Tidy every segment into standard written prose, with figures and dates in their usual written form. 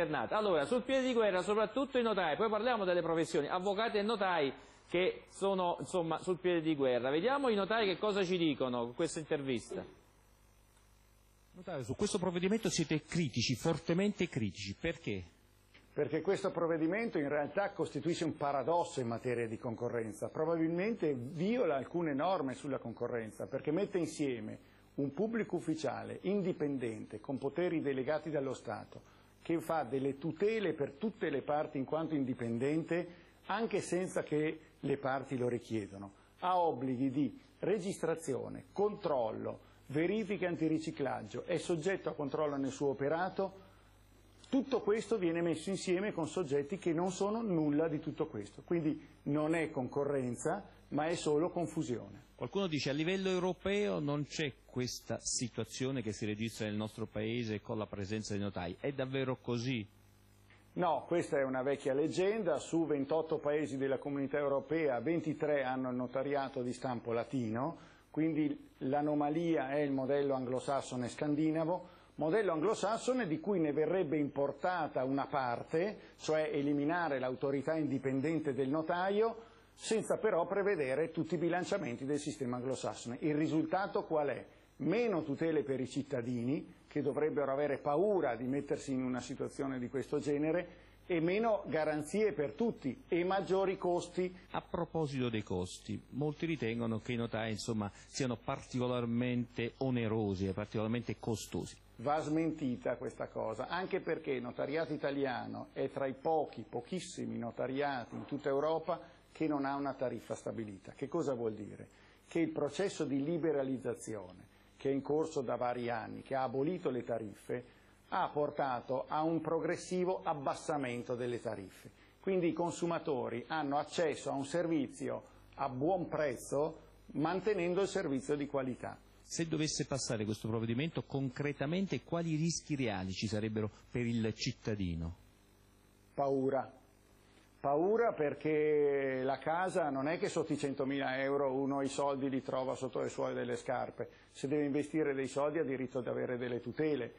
alternate. Allora, sul piede di guerra soprattutto i notai, poi parliamo delle professioni, avvocati e notai che sono insomma sul piede di guerra. Vediamo i notai che cosa ci dicono con questa intervista. Notaio, su questo provvedimento siete critici, fortemente critici, perché? Perché questo provvedimento in realtà costituisce un paradosso in materia di concorrenza, probabilmente viola alcune norme sulla concorrenza, perché mette insieme un pubblico ufficiale indipendente con poteri delegati dallo Stato, che fa delle tutele per tutte le parti in quanto indipendente, anche senza che le parti lo richiedono, ha obblighi di registrazione, controllo, verifica antiriciclaggio, è soggetto a controllo nel suo operato. Tutto questo viene messo insieme con soggetti che non sono nulla di tutto questo, quindi non è concorrenza, ma è solo confusione. Qualcuno dice a livello europeo non c'è questa situazione che si registra nel nostro paese con la presenza dei notai, è davvero così? No, questa è una vecchia leggenda, su 28 paesi della Comunità Europea 23 hanno il notariato di stampo latino, quindi l'anomalia è il modello anglosassone scandinavo, modello anglosassone di cui ne verrebbe importata una parte, cioè eliminare l'autorità indipendente del notaio, senza però prevedere tutti i bilanciamenti del sistema anglosassone. Il risultato qual è? Meno tutele per i cittadini, che dovrebbero avere paura di mettersi in una situazione di questo genere, e meno garanzie per tutti e maggiori costi. A proposito dei costi, molti ritengono che i notai insomma siano particolarmente onerosi e particolarmente costosi. Va smentita questa cosa, anche perché il notariato italiano è tra i pochissimi notariati in tutta Europa che non ha una tariffa stabilita. Che cosa vuol dire? Che il processo di liberalizzazione che è in corso da vari anni, che ha abolito le tariffe, ha portato a un progressivo abbassamento delle tariffe. Quindi i consumatori hanno accesso a un servizio a buon prezzo mantenendo il servizio di qualità. Se dovesse passare questo provvedimento, concretamente quali rischi reali ci sarebbero per il cittadino? Paura. Paura perché la casa non è che sotto i 100.000 euro uno i soldi li trova sotto le suole delle scarpe, se deve investire dei soldi ha diritto ad avere delle tutele.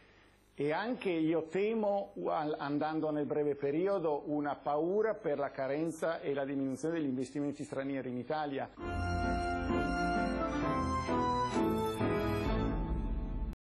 E anche io temo, andando nel breve periodo, una paura per la carenza e la diminuzione degli investimenti stranieri in Italia.